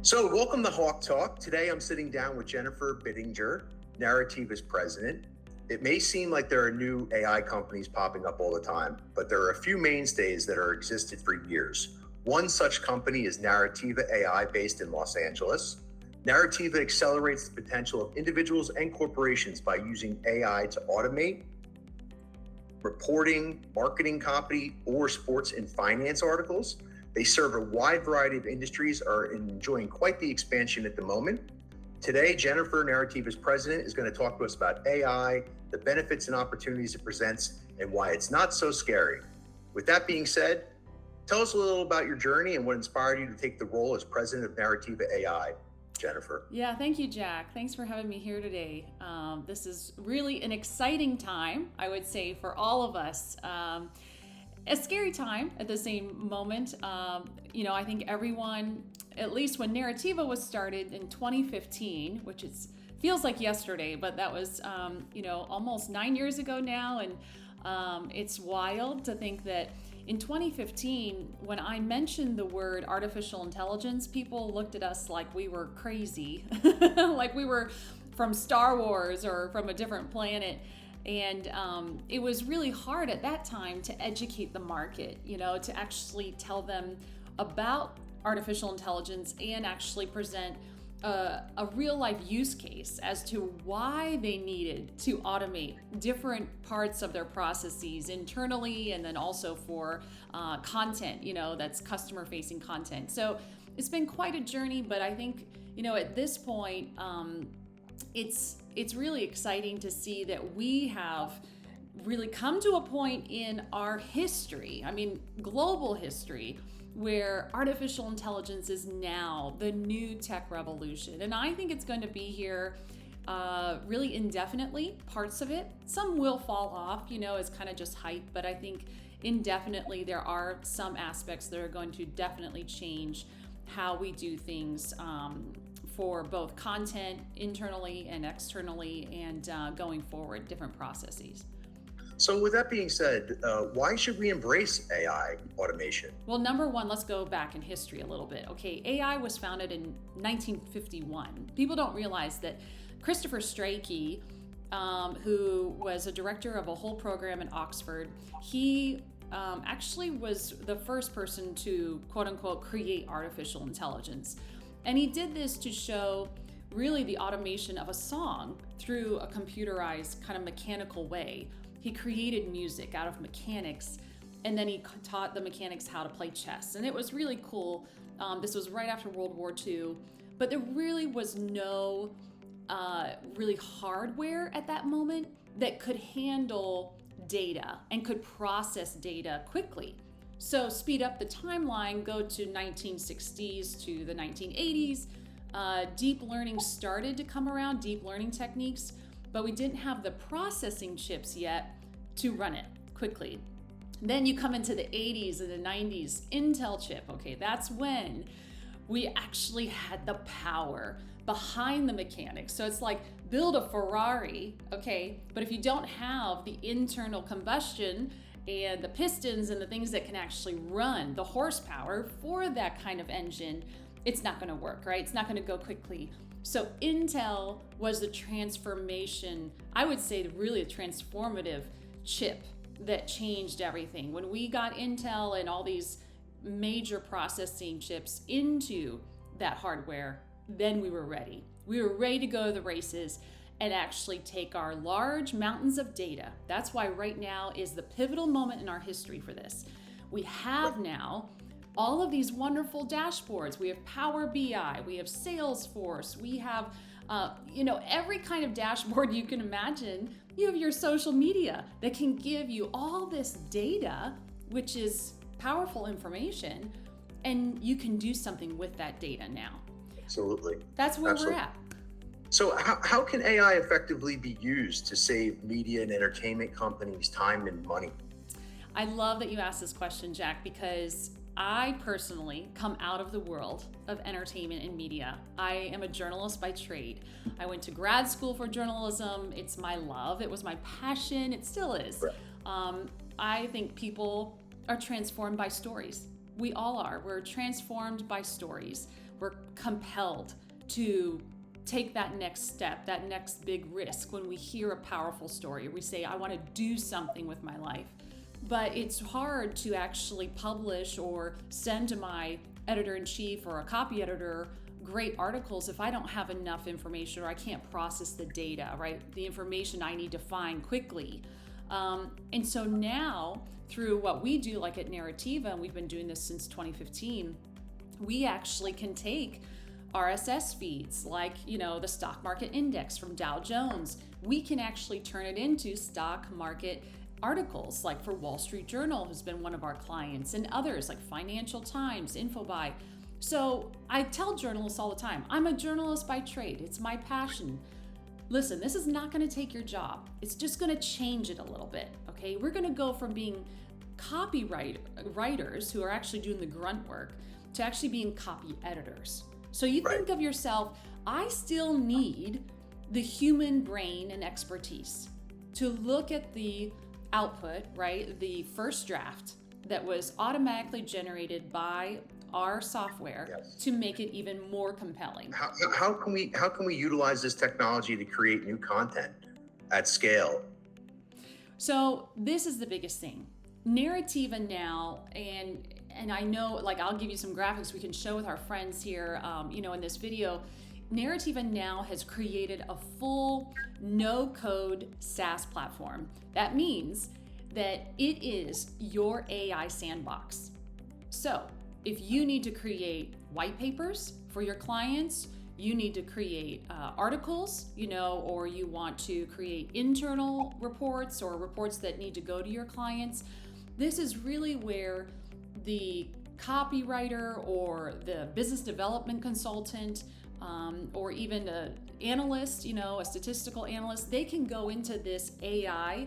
So, welcome to HawkTalk. Today, I'm sitting down with Jennifer Bittinger, Narrativa's president. It may seem like there are new AI companies popping up all the time, but there are a few mainstays that are existed for years. One such company is Narrativa AI, based in Los Angeles. Narrativa accelerates the potential of individuals and corporations by using AI to automate reporting, marketing copy, or sports and finance articles. They serve a wide variety of industries, are enjoying quite the expansion at the moment. Today, Jennifer, Narrativa's president, is going to talk to us about AI, the benefits and opportunities it presents, and why it's not so scary. With that being said, tell us a little about your journey and what inspired you to take the role as president of Narrativa AI. Jennifer. Yeah, thank you, Jack. Thanks for having me here today. This is really an exciting time, I would say, for all of us. A scary time at the same moment. I think everyone, at least when Narrativa was started in 2015, which feels like yesterday, but that was, almost 9 years ago now. And it's wild to think that in 2015, when I mentioned the word artificial intelligence, people looked at us like we were crazy, like we were from Star Wars or from a different planet. And it was really hard at that time to educate the market, to actually tell them about artificial intelligence and actually present a real life use case as to why they needed to automate different parts of their processes internally, and then also for content, that's customer facing content. So it's been quite a journey, but I think, at this point, it's really exciting to see that we have really come to a point in our history, global history, where artificial intelligence is now the new tech revolution. And I think it's going to be here really indefinitely, parts of it. Some will fall off, as kind of just hype, but I think indefinitely there are some aspects that are going to definitely change how we do things for both content internally and externally, and going forward, different processes. So with that being said, why should we embrace AI automation? Well, number one, let's go back in history a little bit. Okay, AI was founded in 1951. People don't realize that Christopher Strachey, who was a director of a whole program in Oxford, he actually was the first person to, quote unquote, create artificial intelligence. And he did this to show really the automation of a song through a computerized kind of mechanical way. He created music out of mechanics, and then he taught the mechanics how to play chess. And it was really cool. This was right after World War II, but there really was no really hardware at that moment that could handle data and could process data quickly. So speed up the timeline, go to 1960s to the 1980s. Deep learning started to come around, deep learning techniques, but we didn't have the processing chips yet to run it quickly. Then you come into the 80s and the 90s, Intel chip. Okay, that's when we actually had the power behind the mechanics. So it's like build a Ferrari, okay, but if you don't have the internal combustion and the pistons and the things that can actually run the horsepower for that kind of engine, it's not going to work, right? It's not going to go quickly. So Intel was the transformation, I would say really a transformative chip that changed everything. When we got Intel and all these major processing chips into that hardware, then we were ready. We were ready to go to the races and actually take our large mountains of data. That's why right now is the pivotal moment in our history for this. We have now all of these wonderful dashboards. We have Power BI, we have Salesforce, we have every kind of dashboard you can imagine. You have your social media that can give you all this data, which is powerful information, and you can do something with that data now. Absolutely. That's where we're at. So how can AI effectively be used to save media and entertainment companies time and money? I love that you asked this question, Jack, because I personally come out of the world of entertainment and media. I am a journalist by trade. I went to grad school for journalism. It's my love. It was my passion. It still is. Right. I think people are transformed by stories. We all are. We're transformed by stories. we're compelled to take that next step, that next big risk when we hear a powerful story. We say, I want to do something with my life. But it's hard to actually publish or send to my editor-in-chief or a copy editor great articles if I don't have enough information or I can't process the data, right? The information I need to find quickly. And so now, through what we do, like at Narrativa, and we've been doing this since 2015, we actually can take RSS feeds like, the stock market index from Dow Jones. We can actually turn it into stock market articles, like for Wall Street Journal, who's been one of our clients, and others like Financial Times, Infobuy. So I tell journalists all the time, I'm a journalist by trade. It's my passion. Listen, this is not going to take your job. It's just going to change it a little bit, okay? We're going to go from being copywriters who are actually doing the grunt work to actually being copy editors. So you think of yourself, I still need the human brain and expertise to look at the output, right? The first draft that was automatically generated by our software to make it even more compelling. How can we utilize this technology to create new content at scale? So this is the biggest thing. Narrativa now, and I know, like, I'll give you some graphics we can show with our friends here, in this video. Narrativa now has created a full no-code SaaS platform. That means that it is your AI sandbox. So if you need to create white papers for your clients, you need to create articles, or you want to create internal reports or reports that need to go to your clients, this is really where the copywriter or the business development consultant or even an analyst, a statistical analyst, they can go into this AI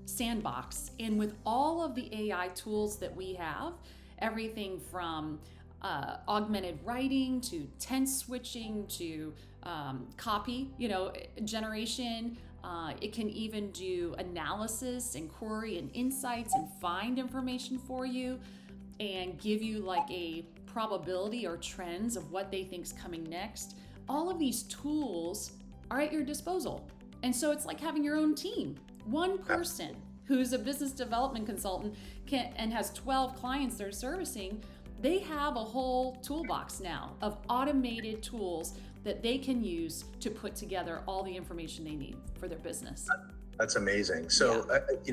sandbox. And with all of the AI tools that we have, everything from augmented writing to tense switching to copy, generation. It can even do analysis and query and insights and find information for you and give you like a probability or trends of what they think's coming next. All of these tools are at your disposal. And so it's like having your own team. One person who's a business development consultant and has 12 clients they're servicing, they have a whole toolbox now of automated tools that they can use to put together all the information they need for their business. That's amazing. So,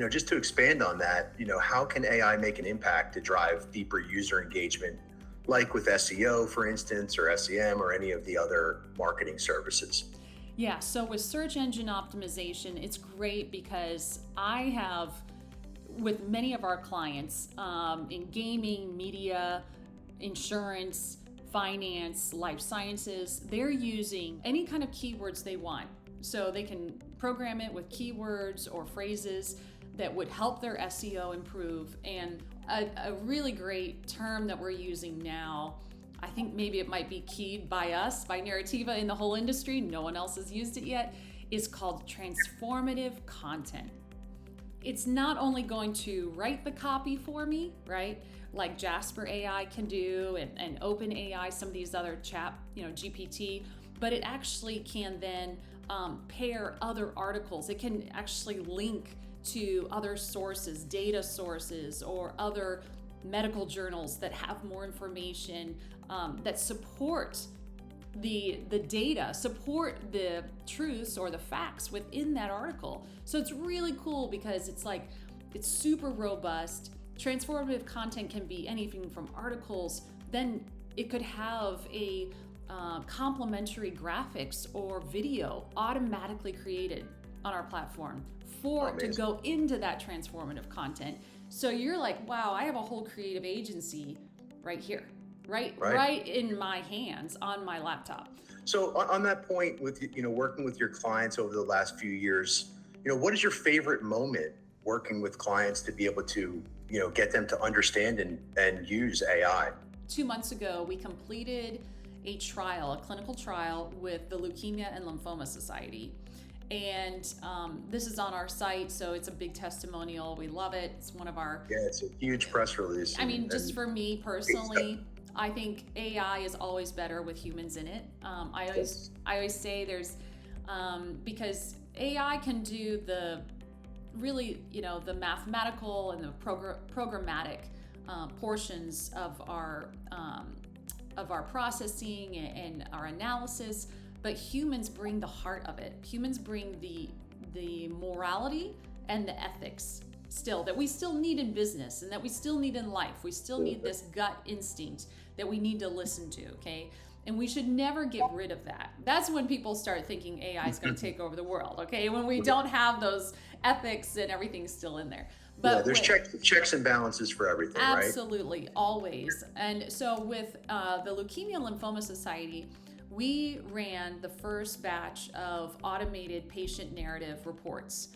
just to expand on that, how can AI make an impact to drive deeper user engagement, like with SEO, for instance, or SEM, or any of the other marketing services? Yeah, so with search engine optimization, it's great because I have, with many of our clients in gaming, media, insurance, finance, life sciences, they're using any kind of keywords they want. So they can program it with keywords or phrases that would help their SEO improve. And a really great term that we're using now, I think maybe it might be keyed by us, by Narrativa in the whole industry, no one else has used it yet, is called transformative content. It's not only going to write the copy for me, right? Like Jasper AI can do and OpenAI, some of these other GPT, but it actually can then pair other articles. It can actually link to other sources, data sources, or other medical journals that have more information that support the data, support the truths or the facts within that article. So it's really cool because it's super robust. Transformative content can be anything from articles, then it could have a complementary graphics or video automatically created on our platform to go into that transformative content. So you're like, wow, I have a whole creative agency right here, right in my hands on my laptop. So on that point, with working with your clients over the last few years, what is your favorite moment working with clients to be able to get them to understand and use AI? 2 months ago, we completed a clinical trial with the Leukemia and Lymphoma Society. And this is on our site, so it's a big testimonial. We love it. It's one of our... Yeah, it's a huge press release. I mean, just for me personally, I think AI is always better with humans in it. I always say there's because AI can do the really, the mathematical and the programmatic portions of our processing and our analysis, but humans bring the heart of it. Humans bring the morality and the ethics still that we still need in business and that we still need in life. We still need this gut instinct that we need to listen to, okay? And we should never get rid of that. That's when people start thinking AI is going to take over the world, okay? When we don't have those ethics and everything's still in there. But there's checks and balances for everything, right? Absolutely, always. And so with the Leukemia Lymphoma Society, we ran the first batch of automated patient narrative reports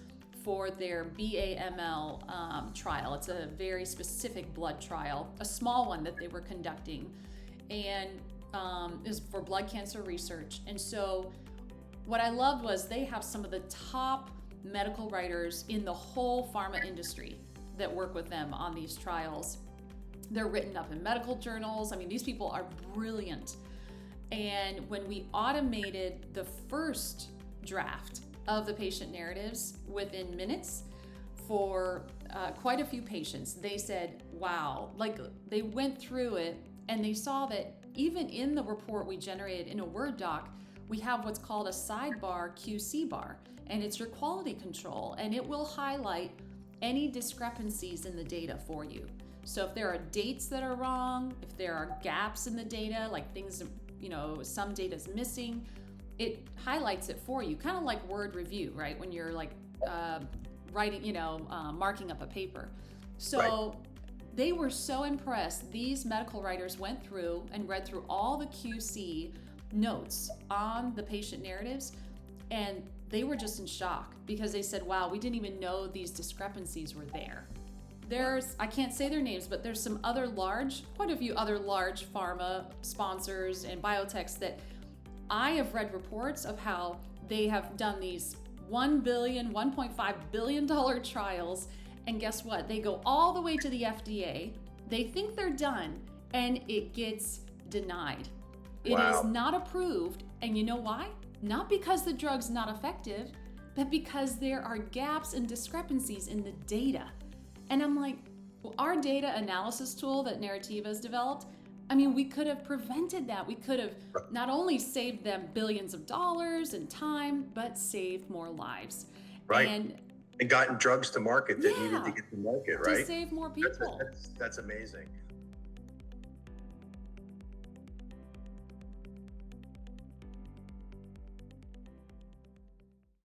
for their BAML trial. It's a very specific blood trial, a small one that they were conducting, and is for blood cancer research. And so what I loved was they have some of the top medical writers in the whole pharma industry that work with them on these trials. They're written up in medical journals. I mean, these people are brilliant. And when we automated the first draft of the patient narratives within minutes for quite a few patients, they said, wow, like they went through it and they saw that even in the report we generated in a Word doc, we have what's called a sidebar QC bar, and it's your quality control, and it will highlight any discrepancies in the data for you. So if there are dates that are wrong, if there are gaps in the data, like things, some data's missing, it highlights it for you, kind of like Word review, right? When you're like writing, marking up a paper. So right. They were so impressed. These medical writers went through and read through all the QC notes on the patient narratives, and they were just in shock because they said, wow, we didn't even know these discrepancies were there. I can't say their names, but there's quite a few other large pharma sponsors and biotechs that I have read reports of how they have done these $1.5 billion trials, and guess what? They go all the way to the FDA. They think they're done, and it gets denied. It is not approved, and you know why? Not because the drug's not effective, but because there are gaps and discrepancies in the data. And I'm like, well, our data analysis tool that Narrativa has developed, I mean, we could have prevented that. We could have not only saved them billions of dollars in time, but saved more lives. Right. And gotten drugs to market that needed to get to market, right? To save more people. That's amazing.